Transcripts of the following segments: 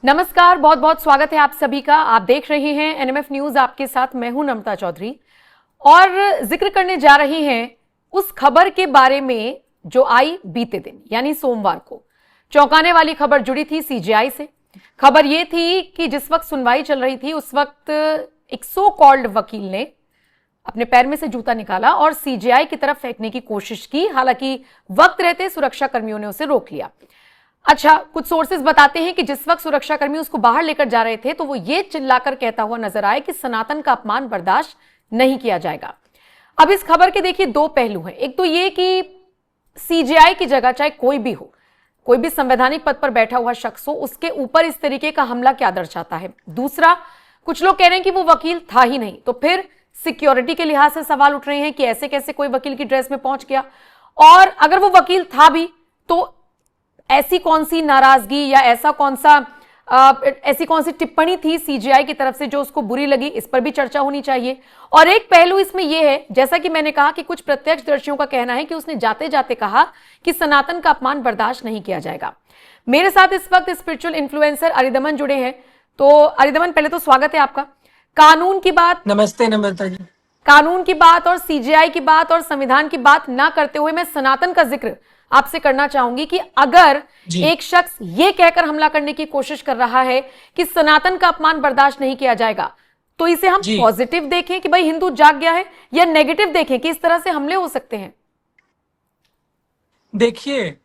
नमस्कार, बहुत बहुत स्वागत है आप सभी का। आप देख रहे हैं एनएमएफ न्यूज, आपके साथ मैं हूं नम्रता चौधरी और जिक्र करने जा रहे हैं उस खबर के बारे में जो आई बीते दिन यानी सोमवार को। चौंकाने वाली खबर जुड़ी थी सीजेआई से। खबर यह थी कि जिस वक्त सुनवाई चल रही थी उस वक्त एक सो कॉल्ड वकील ने अपने पैर में से जूता निकाला और सीजेआई की तरफ फेंकने की कोशिश की। हालांकि वक्त रहते सुरक्षा कर्मियों ने उसे रोक लिया। अच्छा, कुछ सोर्सेज बताते हैं कि जिस वक्त सुरक्षाकर्मी उसको बाहर लेकर जा रहे थे तो वो ये चिल्लाकर कहता हुआ नजर आया कि सनातन का अपमान बर्दाश्त नहीं किया जाएगा। अब इस खबर के देखिए दो पहलू हैं। एक तो ये कि सीजेआई की जगह चाहे कोई भी हो, कोई भी संवैधानिक पद पर बैठा हुआ शख्स हो, उसके ऊपर इस तरीके का हमला क्या दर्शाता है। दूसरा, कुछ लोग कह रहे हैं कि वो वकील था ही नहीं, तो फिर सिक्योरिटी के लिहाज से सवाल उठ रहे हैं कि ऐसे कैसे कोई वकील की ड्रेस में पहुंच गया, और अगर वो वकील था भी तो ऐसी कौन सी नाराजगी या ऐसी कौन सी टिप्पणी थी सीजेआई की तरफ से जो उसको बुरी लगी, इस पर भी चर्चा होनी चाहिए। और एक पहलू इसमें यह है, जैसा कि मैंने कहा कि कुछ प्रत्यक्षदर्शियों का कहना है कि उसने जाते जाते कहा कि सनातन का अपमान बर्दाश्त नहीं किया जाएगा। मेरे साथ इस वक्त स्पिरिचुअल इन्फ्लुएंसर अरिदमन जुड़े हैं। तो अरिदमन, पहले तो स्वागत है आपका। कानून की बात, नमस्ते नम्रता जी। कानून की बात और सीजेआई की बात और संविधान की बात ना करते हुए मैं सनातन का जिक्र आपसे करना चाहूंगी कि अगर एक शख्स ये कहकर हमला करने की कोशिश कर रहा है कि सनातन का अपमान बर्दाश्त नहीं किया जाएगा, तो इसे हम पॉजिटिव देखें कि भाई हिंदू जाग गया है, या नेगेटिव देखें कि इस तरह से हमले हो सकते हैं? देखिए,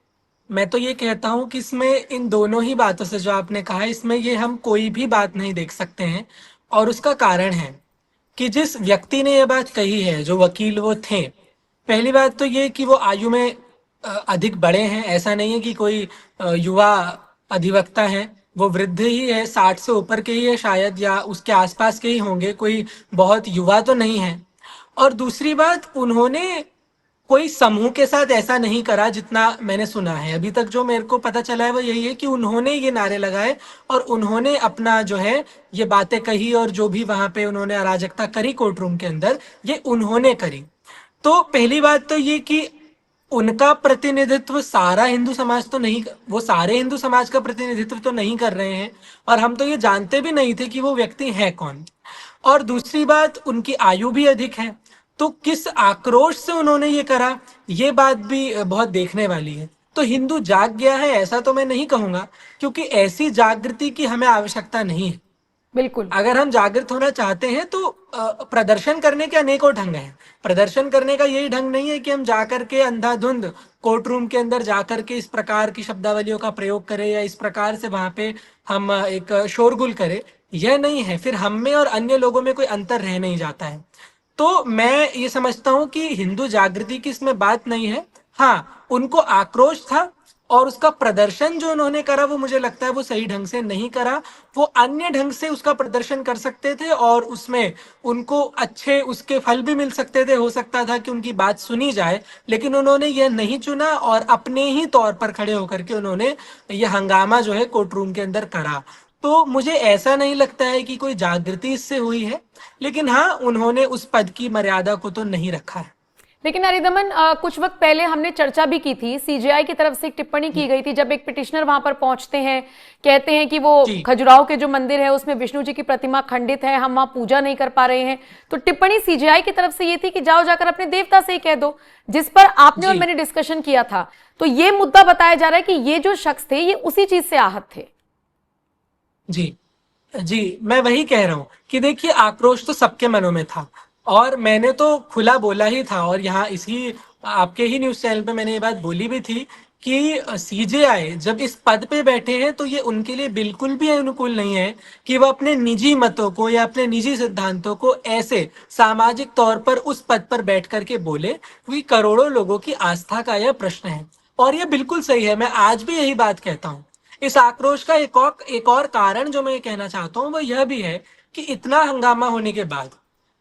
मैं तो ये कहता हूं कि इसमें इन दोनों ही बातों से जो आपने कहा है, इसमें ये हम कोई भी बात नहीं देख सकते हैं। और उसका कारण है कि जिस व्यक्ति ने ये बात कही है, जो वकील वो थे, पहली बात तो ये कि वो आयु में अधिक बड़े हैं। ऐसा नहीं है कि कोई युवा अधिवक्ता है, वो वृद्ध ही है, 60 से ऊपर के ही है शायद, या उसके आसपास के ही होंगे, कोई बहुत युवा तो नहीं है। और दूसरी बात, उन्होंने कोई समूह के साथ ऐसा नहीं करा जितना मैंने सुना है। अभी तक जो मेरे को पता चला है वो यही है कि उन्होंने ये नारे लगाए और उन्होंने अपना जो है ये बातें कही, और जो भी वहां पे उन्होंने अराजकता करी कोर्ट रूम के अंदर, ये उन्होंने करी। तो पहली बात तो ये कि उनका प्रतिनिधित्व सारा हिंदू समाज तो नहीं, वो सारे हिंदू समाज का प्रतिनिधित्व तो नहीं कर रहे हैं, और हम तो ये जानते भी नहीं थे कि वो व्यक्ति है कौन। और दूसरी बात, उनकी आयु भी अधिक है, तो किस आक्रोश से उन्होंने ये करा, ये बात भी बहुत देखने वाली है। तो हिंदू जाग गया है ऐसा तो मैं नहीं कहूंगा, क्योंकि ऐसी जागृति की हमें आवश्यकता नहीं है। बिल्कुल, अगर हम जागृत होना चाहते हैं तो प्रदर्शन करने के अनेकों ढंग हैं। प्रदर्शन करने का यही ढंग नहीं है कि हम जाकर के अंधाधुंध कोर्ट रूम के अंदर जाकर के इस प्रकार की शब्दावलियों का प्रयोग करें या इस प्रकार से वहां पे हम एक शोरगुल करें। यह नहीं है, फिर हम में और अन्य लोगों में कोई अंतर रह नहीं जाता है। तो मैं ये समझता हूं कि हिंदू जागृति की इसमें बात नहीं है। हाँ, उनको आक्रोश था, और उसका प्रदर्शन जो उन्होंने करा वो मुझे लगता है वो सही ढंग से नहीं करा। वो अन्य ढंग से उसका प्रदर्शन कर सकते थे और उसमें उनको अच्छे उसके फल भी मिल सकते थे। हो सकता था कि उनकी बात सुनी जाए, लेकिन उन्होंने यह नहीं चुना और अपने ही तौर पर खड़े होकर के उन्होंने यह हंगामा जो है कोर्ट रूम के अंदर करा। तो मुझे ऐसा नहीं लगता है कि कोई जागृति इससे हुई है, लेकिन हाँ, उन्होंने उस पद की मर्यादा को तो नहीं रखा है। लेकिन अरिदमन, कुछ वक्त पहले हमने चर्चा भी की थी, सीजेआई की तरफ से एक टिप्पणी की गई थी जब एक पिटिशनर वहां पर पहुंचते हैं, कहते हैं कि वो खजुराहो के जो मंदिर है उसमें विष्णु जी की प्रतिमा खंडित है, हम वहां पूजा नहीं कर पा रहे हैं। तो टिप्पणी सीजेआई की तरफ से ये थी कि जाओ जाकर अपने देवता से ही कह दो, जिस पर आपने और मैंने डिस्कशन किया था। तो ये मुद्दा बताया जा रहा है कि ये जो शख्स थे ये उसी चीज से आहत थे। जी जी, मैं वही कह रहा हूं कि देखिए, आक्रोश तो सबके मनों में था, और मैंने तो खुला बोला ही था, और यहाँ इसी आपके ही न्यूज चैनल पे मैंने ये बात बोली भी थी कि सीजेआई जब इस पद पे बैठे हैं तो ये उनके लिए बिल्कुल भी अनुकूल नहीं है कि वो अपने निजी मतों को या अपने निजी सिद्धांतों को ऐसे सामाजिक तौर पर उस पद पर बैठ करके बोले, क्योंकि करोड़ों लोगों की आस्था का यह प्रश्न है। और ये बिल्कुल सही है, मैं आज भी यही बात कहता हूँ। इस आक्रोश का एक और कारण जो मैं ये कहना चाहता हूँ वो यह भी है कि इतना हंगामा होने के बाद,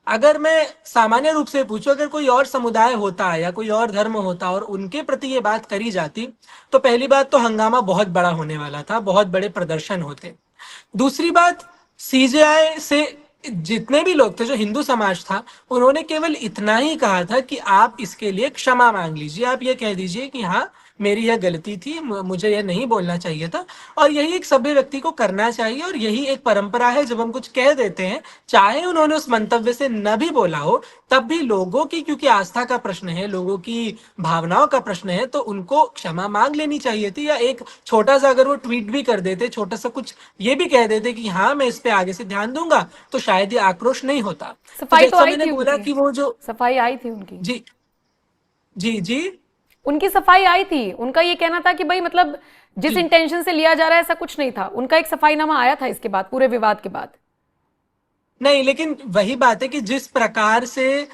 अगर मैं सामान्य रूप से पूछूं, अगर कोई और समुदाय होता या कोई और धर्म होता और उनके प्रति ये बात करी जाती, तो पहली बात तो हंगामा बहुत बड़ा होने वाला था, बहुत बड़े प्रदर्शन होते। दूसरी बात, सीजेआई से जितने भी लोग थे, जो हिंदू समाज था, उन्होंने केवल इतना ही कहा था कि आप इसके लिए क्षमा मांग लीजिए, आप ये कह दीजिए कि हाँ, मेरी यह गलती थी, मुझे यह नहीं बोलना चाहिए था। और यही एक सभ्य व्यक्ति को करना चाहिए, और यही एक परंपरा है। जब हम कुछ कह देते हैं, चाहे उन्होंने उस मंतव्य से न भी बोला हो, तब भी लोगों की, क्योंकि आस्था का प्रश्न है, लोगों की भावनाओं का प्रश्न है, तो उनको क्षमा मांग लेनी चाहिए थी। या एक छोटा सा अगर वो ट्वीट भी कर देते, छोटा सा कुछ ये भी कह देते कि हाँ मैं इस पे आगे से ध्यान दूंगा, तो शायद ये आक्रोश नहीं होता। तो सफाई तो जैसा आई मैंने थी बोला उनकी, कि वो जो, सफाई आई थी उनकी, जी जी जी, उनकी सफाई आई थी। उनका ये कहना था कि भाई मतलब जिस जी इंटेंशन से लिया जा रहा है ऐसा कुछ नहीं था। उनका एक सफाईनामा आया था इसके बाद, पूरे विवाद के बाद। नहीं, लेकिन वही बात है कि जिस प्रकार से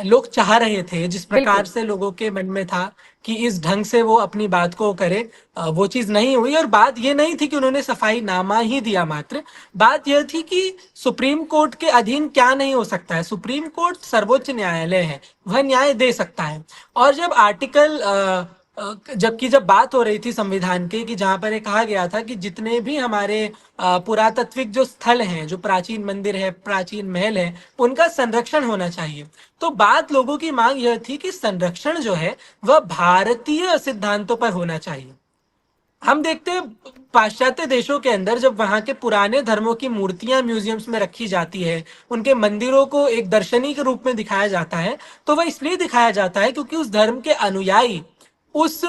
लोग चाह रहे थे, जिस प्रकार बिल्कुल। से लोगों के मन में था कि इस ढंग से वो अपनी बात को करे, वो चीज नहीं हुई। और बात ये नहीं थी कि उन्होंने सफाई नामा ही दिया मात्र, बात यह थी कि सुप्रीम कोर्ट के अधीन क्या नहीं हो सकता है। सुप्रीम कोर्ट सर्वोच्च न्यायालय है, वह न्याय दे सकता है। और जब आर्टिकल जबकि जब बात हो रही थी संविधान के, कि जहां पर ये कहा गया था कि जितने भी हमारे पुरातात्विक जो स्थल हैं, जो प्राचीन मंदिर है, प्राचीन महल है, उनका संरक्षण होना चाहिए। तो बात लोगों की मांग यह थी कि संरक्षण जो है वह भारतीय सिद्धांतों पर होना चाहिए। हम देखते हैं पाश्चात्य देशों के अंदर जब वहां के पुराने धर्मों की मूर्तियां म्यूजियम्स में रखी जाती है, उनके मंदिरों को एक दर्शनी के रूप में दिखाया जाता है, तो वह इसलिए दिखाया जाता है क्योंकि उस धर्म के अनुयायी उस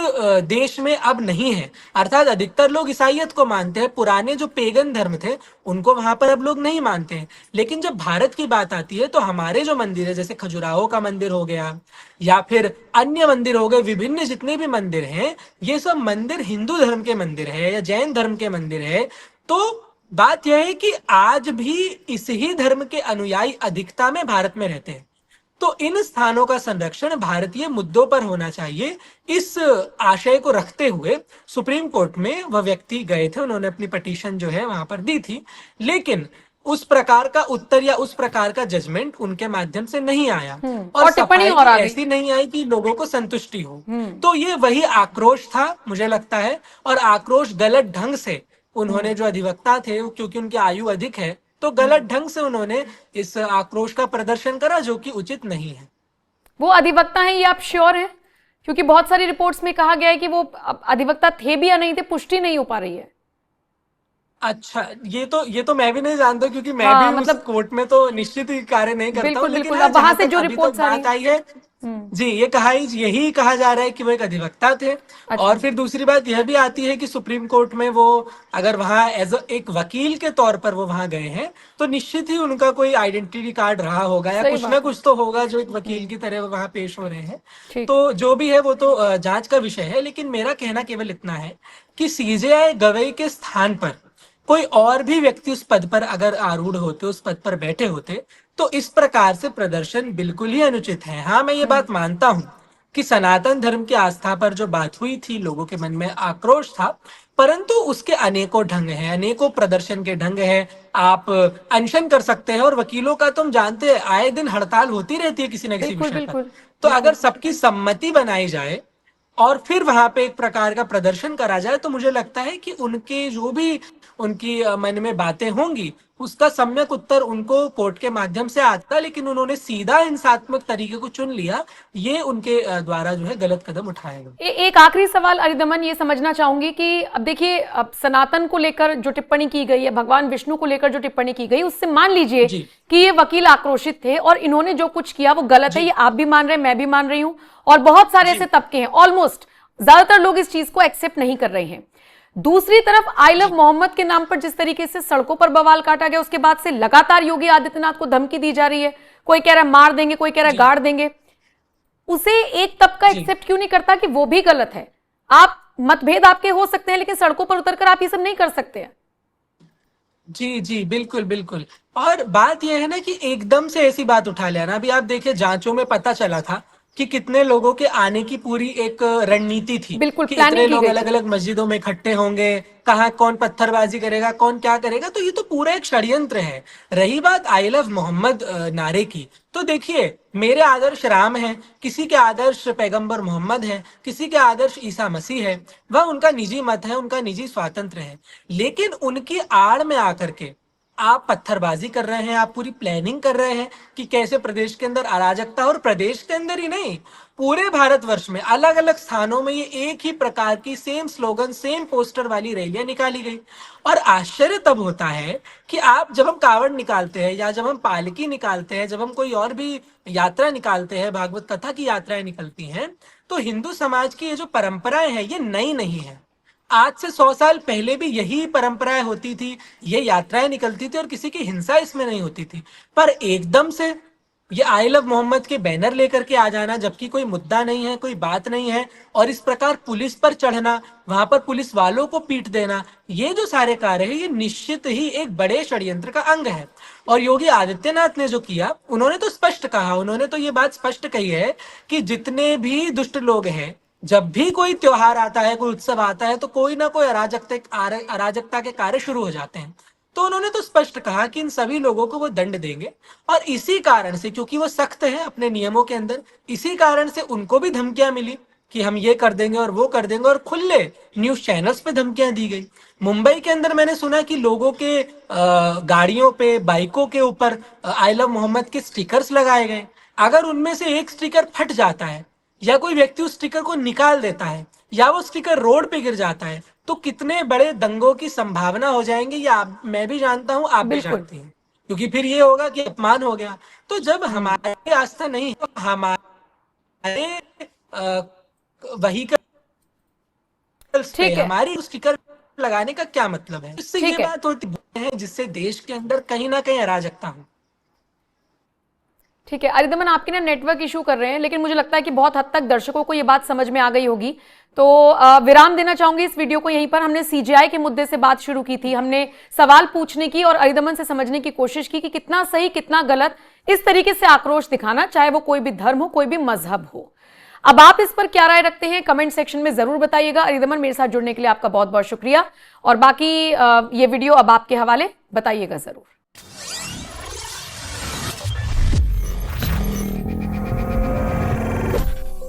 देश में अब नहीं है। अर्थात अधिकतर लोग ईसाइयत को मानते हैं, पुराने जो पेगन धर्म थे उनको वहां पर अब लोग नहीं मानते हैं। लेकिन जब भारत की बात आती है, तो हमारे जो मंदिर है, जैसे खजुराहो का मंदिर हो गया या फिर अन्य मंदिर हो गए, विभिन्न जितने भी मंदिर हैं, ये सब मंदिर हिंदू धर्म के मंदिर है या जैन धर्म के मंदिर है। तो बात यह है कि आज भी इस ही धर्म के अनुयायी अधिकता में भारत में रहते हैं। तो इन स्थानों का संरक्षण भारतीय मुद्दों पर होना चाहिए। इस आशय को रखते हुए सुप्रीम कोर्ट में वह व्यक्ति गए थे, उन्होंने अपनी पिटीशन जो है वहां पर दी थी। लेकिन उस प्रकार का उत्तर या उस प्रकार का जजमेंट उनके माध्यम से नहीं आया, और और टिप्पणी सफाई और आ गई। ऐसी नहीं आई कि लोगों को संतुष्टि हो। हम्म। तो ये वही आक्रोश था मुझे लगता है, और आक्रोश गलत ढंग से उन्होंने, जो अधिवक्ता थे, क्योंकि उनकी आयु अधिक है, तो गलत ढंग से उन्होंने इस आक्रोश का प्रदर्शन करा, जो कि उचित नहीं है। वो अधिवक्ता हैं, ये आप श्योर हैं? क्योंकि बहुत सारी रिपोर्ट्स में कहा गया है कि वो अधिवक्ता थे भी या नहीं थे, पुष्टि नहीं हो पा रही है। अच्छा, ये तो मैं भी नहीं जानता, क्योंकि मैं भी हाँ उस मतलब कोर्ट में तो निश्चित ही कार्य नहीं करता हूँ। बिल्कुल लेकिन बिल्कुल, हाँ, अब वहां जहां से तक जो अभी तक रिपोर्ट्स आ रही बात आई है, हम्म। जी, ये कहा, यही कहा जा रहा है कि वो एक अधिवक्ता थे। और अच्छा। फिर दूसरी बात यह भी आती है कि सुप्रीम कोर्ट में वो अगर वहां एज एक वकील के तौर पर वो वहां गए हैं, तो निश्चित ही उनका कोई आइडेंटिटी कार्ड रहा होगा, या सही कुछ ना बात है। कुछ तो होगा जो एक वकील की तरह वो वहां पेश हो रहे हैं। ठीक। तो जो भी है वो तो जांच का विषय है। लेकिन मेरा कहना केवल इतना है कि सीजेआई गवई के स्थान पर कोई और भी व्यक्ति उस पद पर अगर आरूढ़ होते, उस पद पर बैठे होते, तो इस प्रकार से प्रदर्शन बिल्कुल ही अनुचित है। हाँ, मैं ये बात मानता हूं कि सनातन धर्म की आस्था पर जो बात हुई थी, लोगों के मन में आक्रोश था, परंतु उसके अनेकों ढंग हैं, अनेकों प्रदर्शन के ढंग हैं। आप अनशन कर सकते हैं, और वकीलों का तुम जानते हैं आए दिन हड़ताल होती रहती है किसी न किसी बिल्कुल विषय पर। बिल्कुल तो अगर बिल्कुल। सबकी सम्मति बनाई जाए और फिर वहां पे एक प्रकार का प्रदर्शन करा जाए, तो मुझे लगता है कि उनके जो भी उनकी मन में बातें होंगी, उसका सम्यक उत्तर उनको कोर्ट के माध्यम से आता। लेकिन उन्होंने सीधा हिंसात्मक तरीके को चुन लिया, ये उनके द्वारा जो है गलत कदम उठाया गया। एक आखिरी सवाल अरिदमन, ये समझना चाहूंगी कि अब देखिए, अब सनातन को लेकर जो टिप्पणी की गई है, भगवान विष्णु को लेकर जो टिप्पणी की गई, उससे मान लीजिए जी कि ये वकील आक्रोशित थे और इन्होंने जो कुछ किया वो गलत है, जी ये आप भी मान रहे हैं, मैं भी मान रही हूं, और बहुत सारे ऐसे जी तबके हैं, ऑलमोस्ट ज्यादातर लोग इस चीज को एक्सेप्ट नहीं कर रहे हैं। दूसरी तरफ आई लव जी मोहम्मद के नाम पर जिस तरीके से सड़कों पर बवाल काटा गया, उसके बाद से लगातार योगी आदित्यनाथ को धमकी दी जा रही है। कोई कह रहा है मार देंगे, कोई कह रहा है जी गाड़ देंगे। उसे एक तबका जी एक्सेप्ट क्यों नहीं करता कि वो भी गलत है? आप मतभेद आपके हो सकते हैं, लेकिन सड़कों पर उतरकर आप ये सब नहीं कर सकते हैं। जी जी, बिल्कुल बिल्कुल। और बात यह है ना कि एकदम से ऐसी बात उठा लेना, अभी आप देखिए जांचों में पता चला था कि कितने लोगों के आने की पूरी एक रणनीति थी, बिल्कुल कि इतने प्लानिंग की लोग गई अलग थी। अलग मस्जिदों में इकट्ठे होंगे, कहाँ कौन पत्थरबाजी करेगा, कौन क्या करेगा। तो ये तो पूरा एक षड्यंत्र है। रही बात आई लव मोहम्मद नारे की, तो देखिए, मेरे आदर्श राम है, किसी के आदर्श पैगंबर मोहम्मद है, किसी के आदर्श ईसा मसीह है। वह उनका निजी मत है, उनका निजी स्वातंत्र है। लेकिन उनकी आड़ में आकर के आप पत्थरबाजी कर रहे हैं, आप पूरी प्लानिंग कर रहे हैं कि कैसे प्रदेश के अंदर अराजकता, और प्रदेश के अंदर ही नहीं पूरे भारतवर्ष में अलग अलग स्थानों में ये एक ही प्रकार की सेम स्लोगन, सेम पोस्टर वाली रैलियां निकाली गई। और आश्चर्य तब होता है कि आप जब हम कावड़ निकालते हैं या जब हम पालकी निकालते हैं, जब हम कोई और भी यात्रा निकालते हैं, भागवत कथा की यात्राएं निकलती हैं, तो हिंदू समाज की ये जो परंपराएं हैं ये नई नहीं है। आज से 100 साल पहले भी यही परंपराएं होती थी, ये यात्राएं निकलती थी और किसी की हिंसा इसमें नहीं होती थी। पर एकदम से ये आई लव मोहम्मद के बैनर लेकर के आ जाना, जबकि कोई मुद्दा नहीं है, कोई बात नहीं है, और इस प्रकार पुलिस पर चढ़ना, वहां पर पुलिस वालों को पीट देना, ये जो सारे कार्य है ये निश्चित ही एक बड़े षड्यंत्र का अंग है। और योगी आदित्यनाथ ने जो किया, उन्होंने तो स्पष्ट कहा, उन्होंने तो ये बात स्पष्ट कही है कि जितने भी दुष्ट लोग हैं, जब भी कोई त्योहार आता है, कोई उत्सव आता है, तो कोई ना कोई अराजकता के कार्य शुरू हो जाते हैं। तो उन्होंने तो स्पष्ट कहा कि इन सभी लोगों को वो दंड देंगे, और इसी कारण से, क्योंकि वो सख्त है अपने नियमों के अंदर, इसी कारण से उनको भी धमकियां मिली कि हम ये कर देंगे और वो कर देंगे, और खुले न्यूज चैनल्स पे धमकियां दी गई। मुंबई के अंदर मैंने सुना कि लोगों के गाड़ियों पे, बाइकों के ऊपर आई लव मोहम्मद के स्टिकर्स लगाए गए। अगर उनमें से एक स्टिकर फट जाता है, या कोई व्यक्ति उस स्टिकर को निकाल देता है, या वो स्टिकर रोड पे गिर जाता है, तो कितने बड़े दंगों की संभावना हो जाएंगी, ये मैं भी जानता हूं, आप भी बिल्कुल। जानती हैं। क्योंकि फिर ये होगा कि अपमान हो गया। तो जब हम्म। हमारी आस्था नहीं है, तो हमारे व्हीकल्स पे ठीक है। हमारी स्टिकर लगाने का क्या मतलब है? इससे ये ठीक है। बात होती है जिससे देश के अंदर कहीं ना कहीं अराजकता हो। ठीक है अरिदमन, आपके ना नेटवर्क इशू कर रहे हैं, लेकिन मुझे लगता है कि बहुत हद तक दर्शकों को ये बात समझ में आ गई होगी। तो विराम देना चाहूंगी इस वीडियो को यहीं पर। हमने सीजेआई के मुद्दे से बात शुरू की थी, हमने सवाल पूछने की और अरिदमन से समझने की कोशिश की कि कितना सही कितना गलत इस तरीके से आक्रोश दिखाना, चाहे वो कोई भी धर्म हो, कोई भी मजहब हो। अब आप इस पर क्या राय रखते हैं कमेंट सेक्शन में जरूर बताइएगा। अरिदमन, मेरे साथ जुड़ने के लिए आपका बहुत बहुत शुक्रिया, और बाकी ये वीडियो अब आपके हवाले, बताइएगा जरूर।